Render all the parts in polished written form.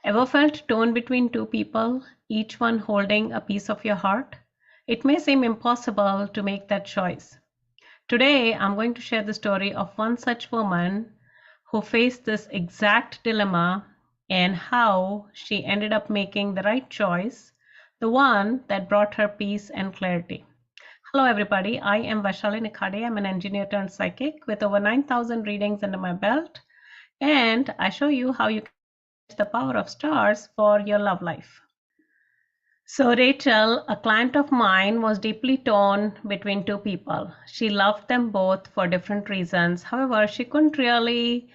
Ever felt torn between two people, each one holding a piece of your heart? It may seem impossible to make that choice. Today, I'm going to share the story of one such woman who faced this exact dilemma and how she ended up making the right choice, the one that brought her peace and clarity. Hello, everybody. I am Vaishali Nikhade. I'm an engineer turned psychic with over 9,000 readings under my belt, and I show you how you can use the power of stars for your love life. So, Rachel, a client of mine, was deeply torn between two people. She loved them both for different reasons. However, she couldn't really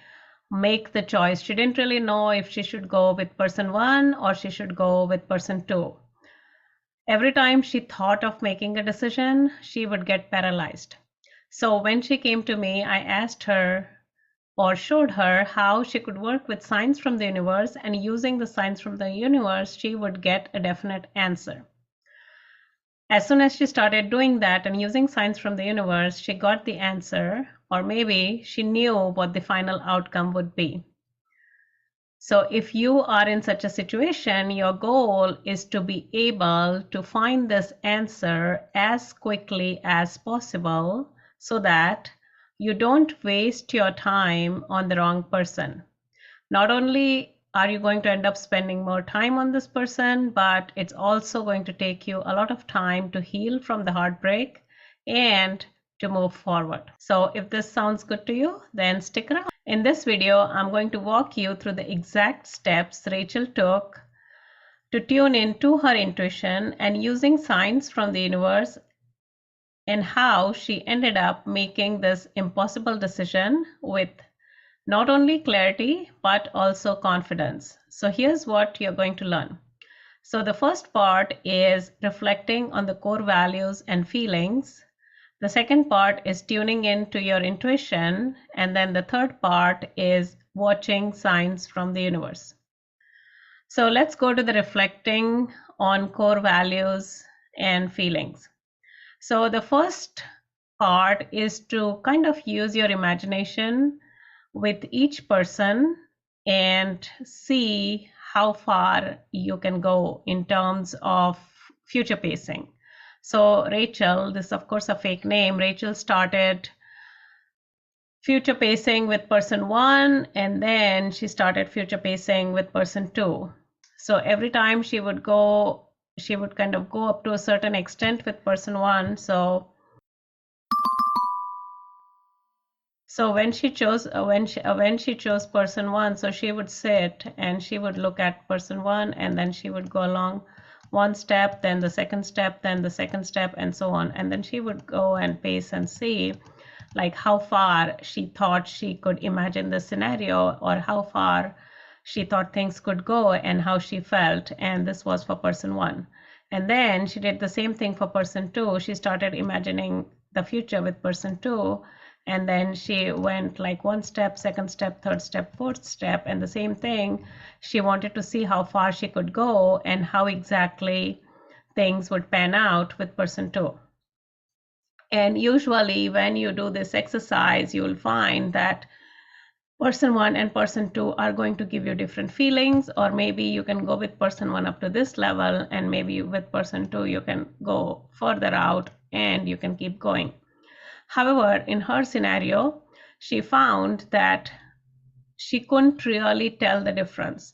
make the choice. She didn't really know if she should go with person one or she should go with person two. Every time she thought of making a decision, she would get paralyzed. So when she came to me, I asked her or showed her how she could work with signs from the universe, and using the signs from the universe, she would get a definite answer. As soon as she started doing that and using signs from the universe, she got the answer, or maybe she knew what the final outcome would be. So if you are in such a situation, your goal is to be able to find this answer as quickly as possible so that you don't waste your time on the wrong person. Not only are you going to end up spending more time on this person, but it's also going to take you a lot of time to heal from the heartbreak and to move forward. So if this sounds good to you, then stick around. In this video, I'm going to walk you through the exact steps Rachel took to tune into her intuition and using signs from the universe, and how she ended up making this impossible decision with not only clarity, but also confidence. So here's what you're going to learn. So the first part is reflecting on the core values and feelings. The second part is tuning into your intuition. And then the third part is watching signs from the universe. So let's go to the reflecting on core values and feelings. So the first part is to kind of use your imagination with each person and see how far you can go in terms of future pacing. So Rachel, this is of course a fake name, Rachel started future pacing with person one, and then she started future pacing with person two. So every time she would kind of go up to a certain extent with person one. So when she chose person one, so she would sit and she would look at person one, and then she would go along one step, then the second step, then the second step, and so on. And then she would go and pace and see like how far she thought she could imagine the scenario, or how far she thought things could go and how she felt. And this was for person one. And then she did the same thing for person two. She started imagining the future with person two. And then she went like one step, second step, third step, fourth step, and the same thing. She wanted to see how far she could go and how exactly things would pan out with person two. And usually when you do this exercise, you will find that person one and person two are going to give you different feelings, or maybe you can go with person one up to this level, and maybe with person two, you can go further out and you can keep going. However, in her scenario, she found that she couldn't really tell the difference.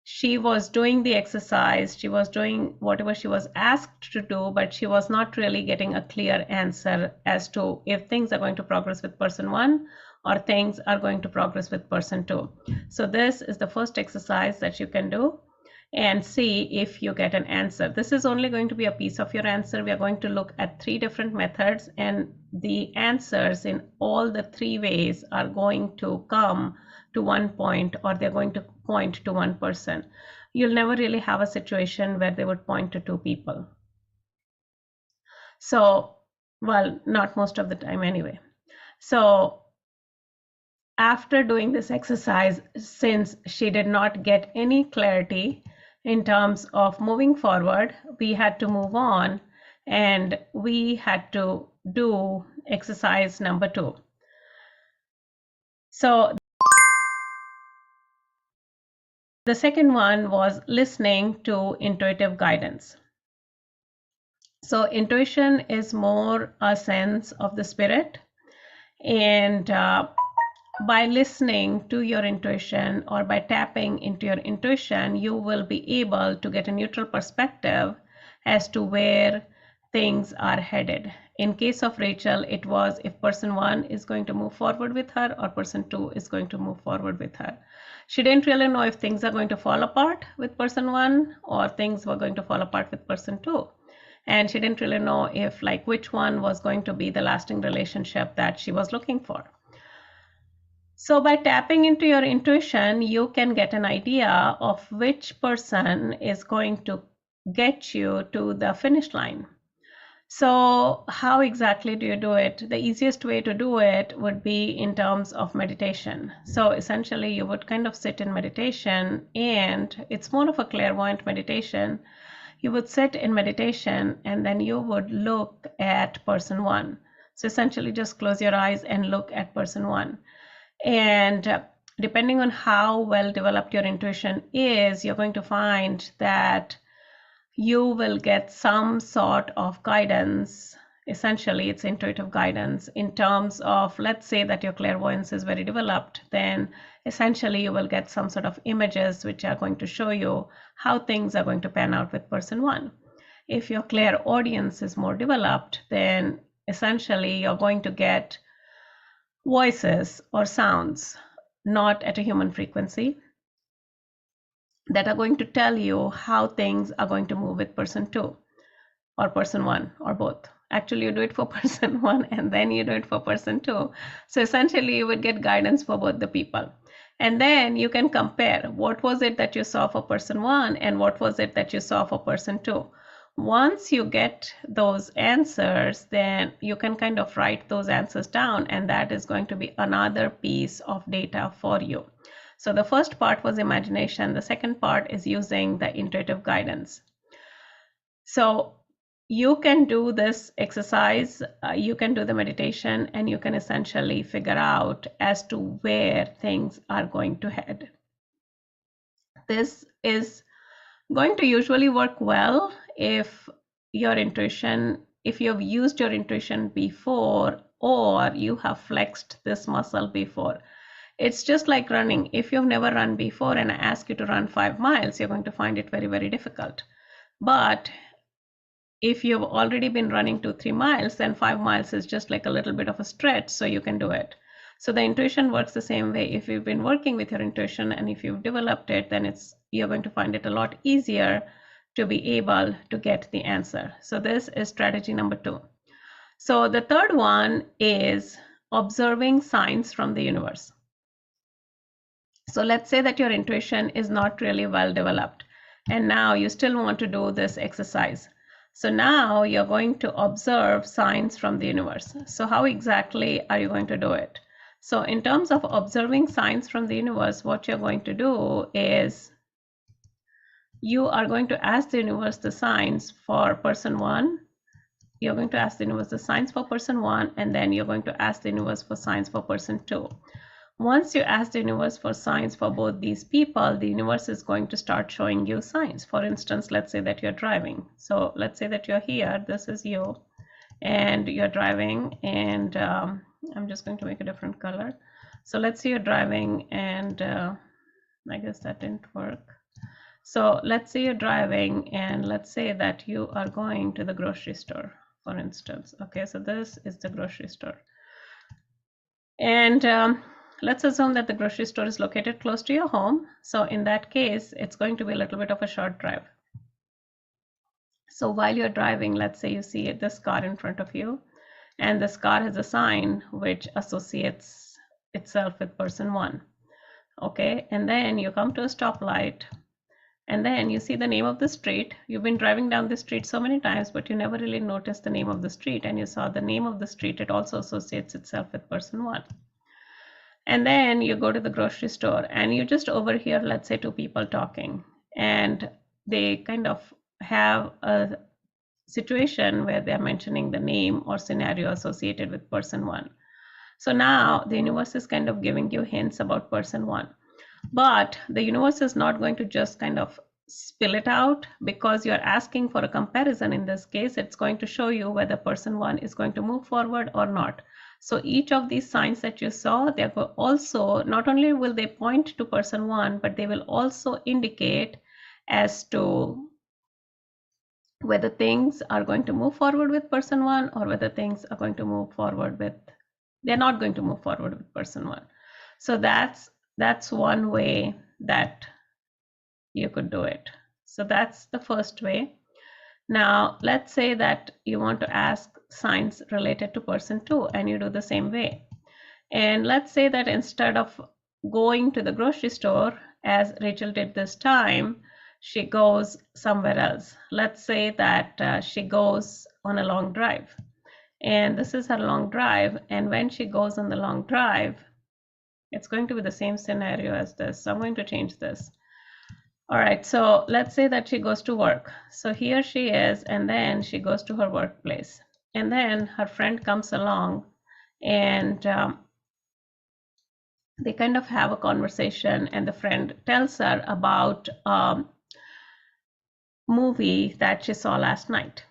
She was doing the exercise, she was doing whatever she was asked to do, but she was not really getting a clear answer as to if things are going to progress with person one or things are going to progress with person two. So this is the first exercise that you can do and see if you get an answer. This is only going to be a piece of your answer. We are going to look at 3 different methods, and the answers in all the 3 ways are going to come to one point, or they're going to point to one person. You'll never really have a situation where they would point to 2 people. So, well, not most of the time anyway. So after doing this exercise, since she did not get any clarity in terms of moving forward, we had to move on and we had to do exercise number 2. So The second one was listening to intuitive guidance. So intuition is more a sense of the spirit, and by listening to your intuition or by tapping into your intuition, you will be able to get a neutral perspective as to where things are headed. In case of Rachel, it was if person one is going to move forward with her or person two is going to move forward with her. She didn't really know if things are going to fall apart with person one or things were going to fall apart with person two. And she didn't really know if like which one was going to be the lasting relationship that she was looking for. So by tapping into your intuition, you can get an idea of which person is going to get you to the finish line. So how exactly do you do it? The easiest way to do it would be in terms of meditation. So essentially you would kind of sit in meditation, and it's more of a clairvoyant meditation. You would sit in meditation and then you would look at person one. So essentially just close your eyes and look at person one. And depending on how well developed your intuition is, you're going to find that you will get some sort of guidance. Essentially, it's intuitive guidance in terms of, let's say that your clairvoyance is very developed, then essentially you will get some sort of images which are going to show you how things are going to pan out with person one. If your clairaudience is more developed, then essentially you're going to get voices or sounds not at a human frequency that are going to tell you how things are going to move with person two or person one or both. Actually, you do it for person one and then you do it for person two. So essentially, you would get guidance for both the people. And then you can compare what was it that you saw for person one and what was it that you saw for person two. Once you get those answers, then you can kind of write those answers down, and that is going to be another piece of data for you. So the first part was imagination. The second part is using the intuitive guidance. So you can do this exercise, you can do the meditation, and you can essentially figure out as to where things are going to head. This is going to usually work well if your intuition, if you've used your intuition before or you have flexed this muscle before. It's just like running. If you've never run before and I ask you to run 5 miles, you're going to find it very, very difficult. But if you've already been running 2-3 miles, then 5 miles is just like a little bit of a stretch, so you can do it. So the intuition works the same way. If you've been working with your intuition and if you've developed it, then you're going to find it a lot easier to be able to get the answer. So this is strategy number 2. So the third one is observing signs from the universe. So let's say that your intuition is not really well developed and now you still want to do this exercise. So now you're going to observe signs from the universe. So how exactly are you going to do it? So in terms of observing signs from the universe, what you're going to do is you are going to ask the universe the signs for person one. You're going to ask the universe the signs for person one, and then you're going to ask the universe for signs for person two. Once you ask the universe for signs for both these people, the universe is going to start showing you signs. For instance, let's say that you're driving. So let's say that you're here, this is you, and you're driving, and I'm just going to make a different color. So let's say you're driving, and I guess that didn't work. So let's say you're driving, and let's say that you are going to the grocery store, for instance. Okay, so this is the grocery store. And let's assume that the grocery store is located close to your home. So in that case, it's going to be a little bit of a short drive. So while you're driving, let's say you see this car in front of you, and this car has a sign which associates itself with person one. Okay, and then you come to a stoplight, and then you see the name of the street. You've been driving down the street so many times, but you never really noticed the name of the street, and you saw the name of the street. It also associates itself with person one. And then you go to the grocery store and you just overhear, let's say, 2 people talking, and they kind of have a situation where they're mentioning the name or scenario associated with person one. So now the universe is kind of giving you hints about person one. But the universe is not going to just kind of spill it out because you're asking for a comparison. In this case, it's going to show you whether person one is going to move forward or not. So each of these signs that you saw, they are also, not only will they point to person one, but they will also indicate as to whether things are going to move forward with person one or whether things are going to move forward with, they're not going to move forward with person one. So that's one way that you could do it. So that's the first way. Now, let's say that you want to ask signs related to person two, and you do the same way. And let's say that instead of going to the grocery store, as Rachel did this time, she goes somewhere else. Let's say that she goes on a long drive. And this is her long drive. And when she goes on the long drive, it's going to be the same scenario as this. So I'm going to change this. All right, so let's say that she goes to work. So here she is, and then she goes to her workplace. And then her friend comes along, and they kind of have a conversation, and the friend tells her about a movie that she saw last night.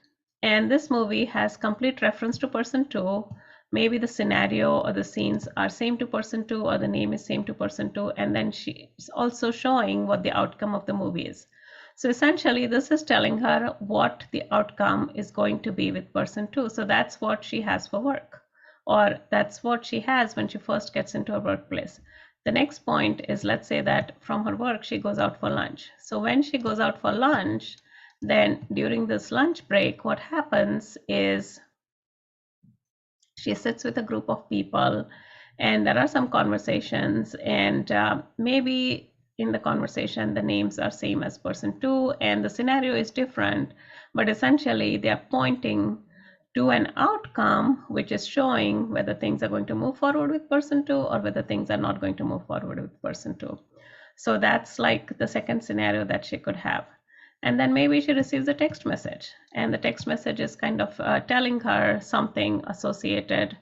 And this movie has complete reference to person two. Maybe the scenario or the scenes are same to person two, or the name is same to person two. And then she's also showing what the outcome of the movie is. So essentially, this is telling her what the outcome is going to be with person two. So that's what she has for work, or that's what she has when she first gets into her workplace. The next point is, let's say that from her work, she goes out for lunch. So when she goes out for lunch, then during this lunch break, what happens is she sits with a group of people, and there are some conversations, and maybe in the conversation, the names are same as person two, and the scenario is different, but essentially they are pointing to an outcome which is showing whether things are going to move forward with person two or whether things are not going to move forward with person two. So that's like the second scenario that she could have. And then maybe she receives a text message, and the text message is kind of telling her something associated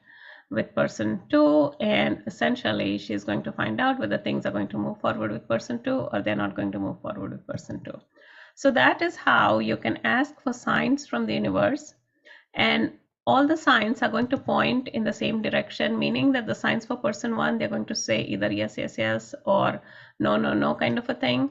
with person two, and essentially she's going to find out whether things are going to move forward with person two or they're not going to move forward with person two. So that is how you can ask for signs from the universe, and all the signs are going to point in the same direction, meaning that the signs for person one, they're going to say either yes, yes, yes, or no, no, no kind of a thing.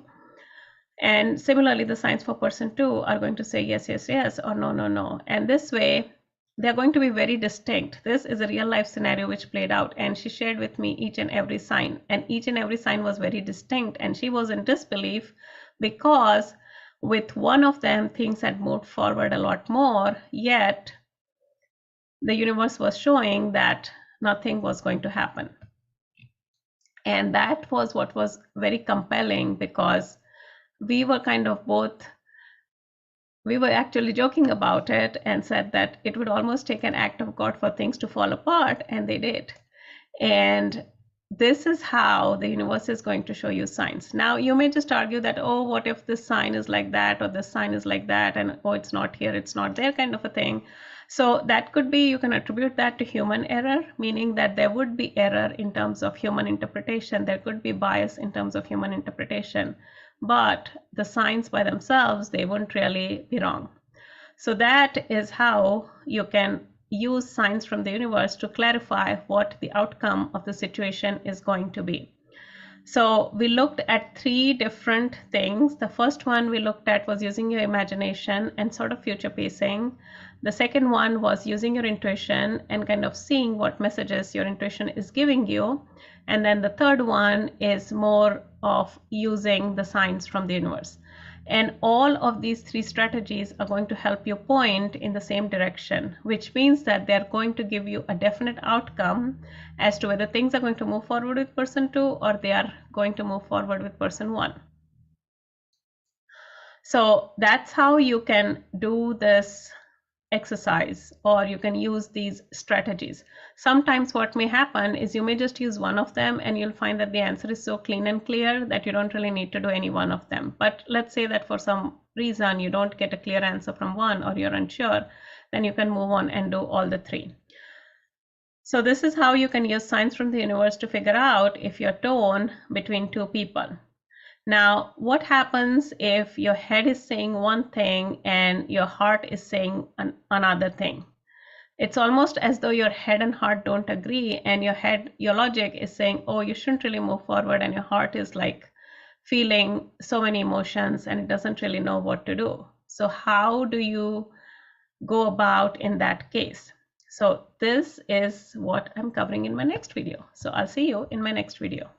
And similarly, the signs for person two are going to say yes, yes, yes, or no, no, no. And this way, they're going to be very distinct. This is a real life scenario which played out, and she shared with me each and every sign, and each and every sign was very distinct, and she was in disbelief because with one of them, things had moved forward a lot more, yet the universe was showing that nothing was going to happen. And that was what was very compelling, because we were kind of both, we were actually joking about it and said that it would almost take an act of God for things to fall apart, and they did. And this is how the universe is going to show you signs. Now, you may just argue that, oh, what if this sign is like that, or this sign is like that, and oh, it's not here, it's not there, kind of a thing. So that could be, you can attribute that to human error, meaning that there would be error in terms of human interpretation. There could be bias in terms of human interpretation, but the signs by themselves, they wouldn't really be wrong. So that is how you can use signs from the universe to clarify what the outcome of the situation is going to be. So we looked at three different things. The first one we looked at was using your imagination and sort of future pacing. The second one was using your intuition and kind of seeing what messages your intuition is giving you. And then the third one is more of using the signs from the universe. And all of these three strategies are going to help you point in the same direction, which means that they're going to give you a definite outcome as to whether things are going to move forward with person two or they are going to move forward with person one. So that's how you can do this exercise, or you can use these strategies. Sometimes what may happen is you may just use one of them and you'll find that the answer is so clean and clear that you don't really need to do any one of them. But let's say that for some reason you don't get a clear answer from one, or you're unsure, then you can move on and do all the three. So this is how you can use signs from the universe to figure out if you're torn between two people. Now, what happens if your head is saying one thing and your heart is saying another thing? It's almost as though your head and heart don't agree, and your logic is saying, oh, you shouldn't really move forward, and your heart is like feeling so many emotions and it doesn't really know what to do. So how do you go about in that case? So this is what I'm covering in my next video. So I'll see you in my next video.